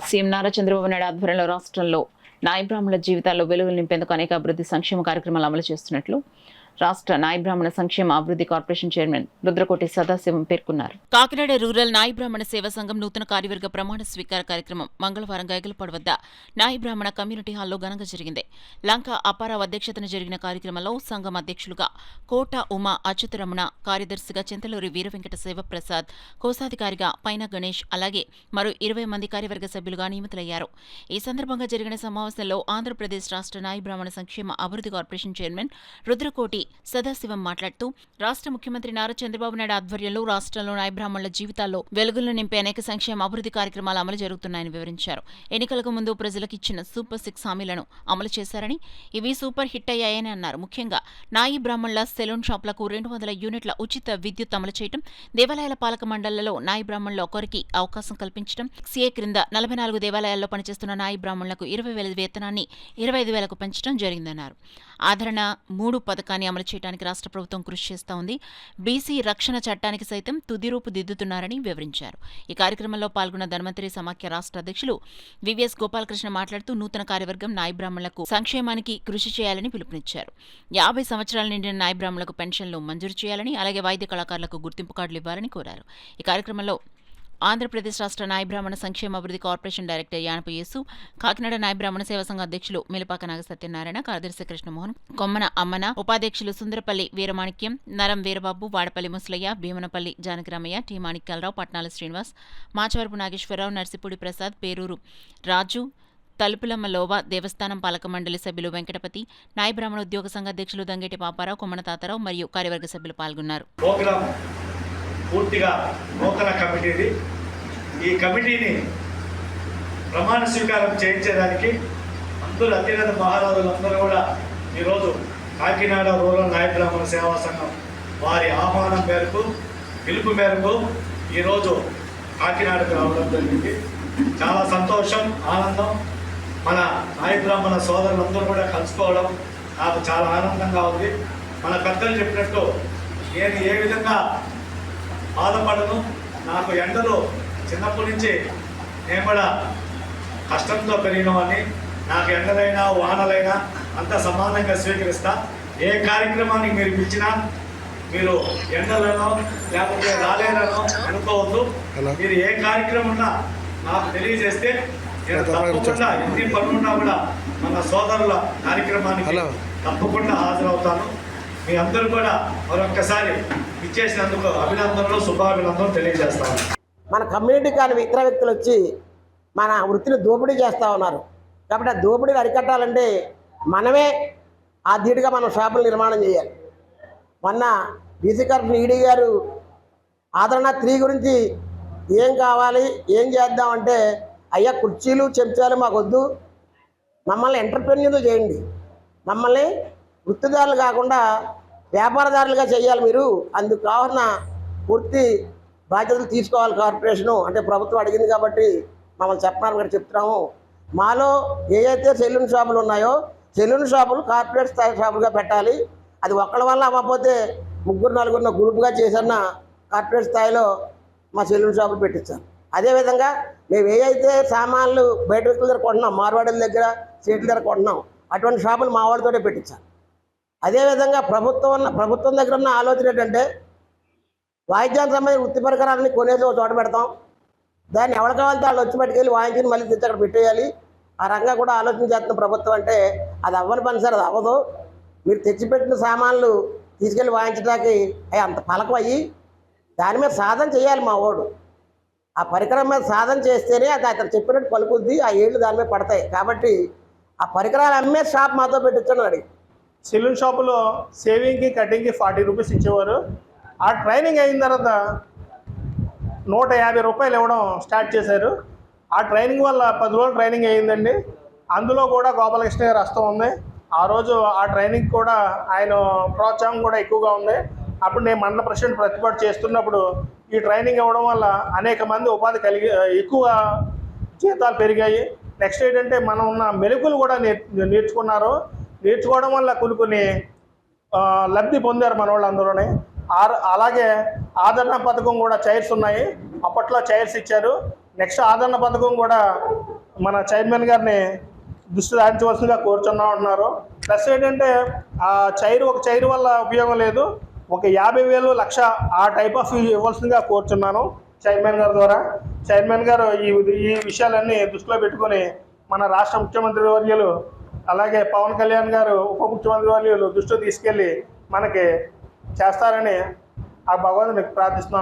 CM Nara Chandrababu Naidu ఆధ్వర్యంలో రాష్ట్రంలో నాయ బ్రాహ్మణుల జీవితాల్లో వెలుగులు నింపేందుకు అనేక అభివృద్ధి సంక్షేమ కార్యక్రమాలు అమలు చేస్తున్నట్లు రాష్ట్ర నాయ బ్రాహ్మణ సంక్షేమ అభివృద్ధి కార్పొరేషన్ చైర్మన్ రుద్రకోటి సదాశివం పేర్కొన్నారు. కాకినాడ రూరల్ నాయ బ్రాహ్మణ సేవా సంఘం నూతన కార్యవర్గ ప్రమాణ స్వీకార కార్యక్రమం మంగళవారం గైగలపాడు వద్ద నాయ బ్రాహ్మణ కమ్యూనిటీ హాల్లో ఘనంగా జరిగింది. లంక అప్పారావు అధ్యక్షతన జరిగిన కార్యక్రమంలో సంఘం అధ్యక్షులుగా కోట ఉమా అచ్యుతరమణ, కార్యదర్శిగా చింతలూరి వీరవెంకట శివప్రసాద్, కోశాధికారిగా పైన గణేష్, అలాగే మరో 20 మంది కార్యవర్గ సభ్యులుగా నియమితులయ్యారు. ఈ సందర్భంగా జరిగిన సమావేశంలో ఆంధ్రప్రదేశ్ రాష్ట్ర నాయ బ్రాహ్మణ సంక్షేమ అభివృద్ధి కార్పొరేషన్ చైర్మన్ రుద్రకోటి సదాశివం మాట్లాడుతూ రాష్ట్ర ముఖ్యమంత్రి నారా చంద్రబాబు నాయుడు ఆధ్వర్యంలో రాష్ట్రంలో నాయ బ్రాహ్మణుల జీవితాల్లో వెలుగులను నింపే అనేక సంక్షేమ అభివృద్ధి కార్యక్రమాలు అమలు జరుగుతున్నాయని వివరించారు. ఎన్నికలకు ముందు ప్రజలకు ఇచ్చిన సూపర్ 6 హామీలను అమలు చేశారని, ఇవి సూపర్ హిట్ అయ్యాయని అన్నారు. ముఖ్యంగా నాయి బ్రాహ్మణుల సెలూన్ షాపులకు 200 యూనిట్ల ఉచిత విద్యుత్ అమలు చేయడం, దేవాలయాల పాలక మండళ్లలో నాయి బ్రాహ్మణుల ఒకరికి అవకాశం కల్పించడం, సిఏ క్రింద 44 దేవాలయాల్లో పనిచేస్తున్న నాయి బ్రాహ్మణులకు 20,000 వేతనాన్ని 25,000కు పెంచడం జరిగిందన్నారు. ఆదరణ 3 పథకాన్ని అమలు చేయడానికి రాష్ట్ర ప్రభుత్వం కృషి చేస్తా ఉంది. బీసీ రక్షణ చట్టానికి సైతం తుది రూపు దిద్దుతున్నారని వివరించారు. ఈ కార్యక్రమంలో పాల్గొన్న ధన్వంతరి సమాఖ్య రాష్ట్ర అధ్యక్షులు వివిఎస్ గోపాలకృష్ణ మాట్లాడుతూ నూతన కార్యవర్గం నాయ బ్రాహ్మణులకు సంక్షేమానికి కృషి చేయాలని పిలుపునిచ్చారు. 50 సంవత్సరాల నిండిన నాయ బ్రాహ్మణులకు పెన్షన్లు మంజూరు చేయాలని, అలాగే వాయిద్య కళాకారులకు గుర్తింపు కార్డులు ఇవ్వాలని కోరారు. ఈ కార్యక్రమంలో ఆంధ్రప్రదేశ్ రాష్ట్ర నాయ బ్రాహ్మణ సంక్షేమ అభివృద్ధి కార్పొరేషన్ డైరెక్టర్ యానపు యేసు, కాకినాడ నాయ బ్రాహ్మణ సేవా సంఘ అధ్యక్షులు మిలపాక నాగ సత్యనారాయణ, కార్యదర్శి కృష్ణమోహన్, కొమ్మన అమ్మన, ఉపాధ్యక్షులు సుందరపల్లి వీరమాణిక్యం, నరం వీరబాబు, వాడపల్లి ముసలయ్య, భీమనపల్లి జానకిరామయ్య, టి మాణిక్యాలరావు, పట్నాల శ్రీనివాస్, మాచవరపు నాగేశ్వరరావు, నర్సిపూడి ప్రసాద్, పేరూరు రాజు, తలుపులమ్మ లోవ, దేవస్థానం పాలక మండలి సభ్యులు వెంకటపతి, నాయ బ్రాహ్మణ ఉద్యోగ సంఘ అధ్యక్షులు దంగేటి పాపారావు, కొమ్మన తాతారావు మరియు కార్యవర్గ సభ్యులు పాల్గొన్నారు. పూర్తిగా నూతన కమిటీది. ఈ కమిటీని ప్రమాణ స్వీకారం చేయించడానికి అందరూ అత్యున్నత మహారాజులందరూ కూడా ఈరోజు కాకినాడ రూరల్ నాయ బ్రాహ్మణ సేవా సంఘం వారి ఆహ్వానం మేరకు, పిలుపు మేరకు ఈరోజు కాకినాడకు రావడం జరిగింది. చాలా సంతోషం, ఆనందం. మన నాయ బ్రాహ్మణ సోదరులందరూ కూడా కలుసుకోవడం నాకు చాలా ఆనందంగా ఉంది. మన పెద్దలు చెప్పినట్టు నేను ఏ విధంగా బాధపడను, నాకు ఎండలో చిన్నప్పటి నుంచి నేను కూడా కష్టంతో పెరిగినవాడిని. నాకు ఎండలైనా వానలైనా అంత సమానంగా స్వీకరిస్తా. ఏ కార్యక్రమానికి మీరు పిలిచినా మీరు ఎండలను లేకపోతే రాలేనో అనుకోవద్దు. మీరు ఏ కార్యక్రమం ఉన్నా నాకు తెలియజేస్తే నేను తప్పకుండా ఎన్ని పనులున్నా కూడా మన సోదరుల కార్యక్రమానికి తప్పకుండా హాజరవుతాను. మీ అందరూ కూడా మరొక్కసారి ఇచ్చేసినందుకు అభినందనలు, శుభాభినందనలు తెలియజేస్తాను. మన కమ్యూనిటీ కాని ఇతర వ్యక్తులు వచ్చి మన వృత్తిని దోపిడీ చేస్తూ ఉన్నారు. కాబట్టి ఆ దోపిడీని అరికట్టాలంటే మనమే ఆ ధీటుగా మనం షాపులు నిర్మాణం చేయాలి. మొన్న బీసీ కార్పొరేషన్ ఈడీ గారు ఆదరణ 3 గురించి ఏం కావాలి, ఏం చేద్దామంటే, అయ్యా కుర్చీలు చెంచాలు మాకు వద్దు, మమ్మల్ని ఎంటర్ప్రెన్యూర్లు చేయండి, మమ్మల్ని వృత్తిదారులు కాకుండా వ్యాపారదారులుగా చేయాలి మీరు, అందుకు కావాలన్న పూర్తి బాధ్యతలు తీసుకోవాలి కార్పొరేషను అంటే ప్రభుత్వం అడిగింది కాబట్టి మమ్మల్ని చెప్పడానికి కూడా చెప్తున్నాము. మాలో ఏవైతే సెలూన్ షాపులు ఉన్నాయో సెలూన్ షాపులు కార్పొరేట్ స్థాయి షాపులుగా పెట్టాలి. అది ఒక్కళ్ళ వల్ల అవ్వకపోతే 3-4 గ్రూప్గా చేసన్న కార్పొరేట్ స్థాయిలో మా సెలూన్ షాపులు పెట్టించాలి. అదేవిధంగా మేము ఏవైతే సామాన్లు బయట వ్యక్తుల దగ్గర కొంటున్నాం, మార్వాడీల దగ్గర, సీట్ల దగ్గర కొంటున్నాం, అటువంటి షాపులు మా వాళ్ళతోనే పెట్టించాలి. అదేవిధంగా ప్రభుత్వం దగ్గర ఉన్న ఆలోచన ఏంటంటే, వాయిద్యానికి సంబంధించిన వృత్తి పరికరాలని కొనేసి ఒక చోట పెడతాం, దాన్ని ఎవరు కావాలంటే వాళ్ళు వచ్చి పట్టుకెళ్ళి వాయించి మళ్ళీ తెచ్చి అక్కడ పెట్టేయాలి. ఆ రంగా కూడా ఆలోచన చేస్తున్న ప్రభుత్వం అంటే అది అవ్వని పని సార్, అది అవ్వదు. మీరు తెచ్చిపెట్టిన సామాన్లు తీసుకెళ్ళి వాయించడానికి అంత పలకం అయ్యి దాని మీద సాధన చేయాలి మా వాడు. ఆ పరికరం మీద సాధన చేస్తేనే అది అతను చెప్పినట్టు పలుకుద్ది, ఆ ఏళ్ళు దాని మీద పడతాయి. కాబట్టి ఆ పరికరాలు అమ్మే షాప్ మాతో పెట్టించండి అడిగి. సెలూన్ షాపులో సేవింగ్కి కటింగ్కి 40 రూపీస్ ఇచ్చేవారు. ఆ ట్రైనింగ్ అయిన తర్వాత 150 రూపాయలు ఇవ్వడం స్టార్ట్ చేశారు. ఆ ట్రైనింగ్ వల్ల 10 రోజులు ట్రైనింగ్ అయ్యిందండి. అందులో కూడా గోపాలకృష్ణ గారు హస్తం ఉంది. ఆ రోజు ఆ ట్రైనింగ్ కూడా ఆయన ప్రోత్సాహం కూడా ఎక్కువగా ఉంది. అప్పుడు నేను మండల ప్రెసిడెంట్ ప్రతిపాటు చేస్తున్నప్పుడు ఈ ట్రైనింగ్ ఇవ్వడం వల్ల అనేక మంది ఉపాధి ఎక్కువ జీతాలు పెరిగాయి. నెక్స్ట్ ఏంటంటే మనం ఉన్న మెలుకులు కూడా నేర్చుకున్నారు. నేర్చుకోవడం వల్ల కొన్ని లబ్ధి పొందారు మన వాళ్ళందరూనే. అలాగే ఆదరణ పథకం కూడా చైర్స్ ఉన్నాయి. అప్పట్లో చైర్స్ ఇచ్చారు. నెక్స్ట్ ఆదరణ పథకం కూడా మన చైర్మన్ గారిని దృష్టి సారించవలసిందిగా కోరుచున్నాం అంటున్నారు. ప్లస్ ఏంటంటే ఆ ఒక చైర్ వల్ల ఉపయోగం లేదు, ఒక 50,000 లక్ష ఆ టైప్ ఆఫ్ ఇవ్వాల్సిందిగా కోరుచున్నాను చైర్మన్ గారి ద్వారా. చైర్మన్ గారు ఈ విషయాలన్నీ దృష్టిలో పెట్టుకొని మన రాష్ట్ర ముఖ్యమంత్రి వర్యులు అలాగే పవన్ కళ్యాణ్ గారు ఉప ముఖ్యమంత్రి వర్యులు దృష్టిలో తీసుకెళ్ళి మనకి చేస్తారని ఆ భగవంతుని ప్రార్థిస్తున్నాం.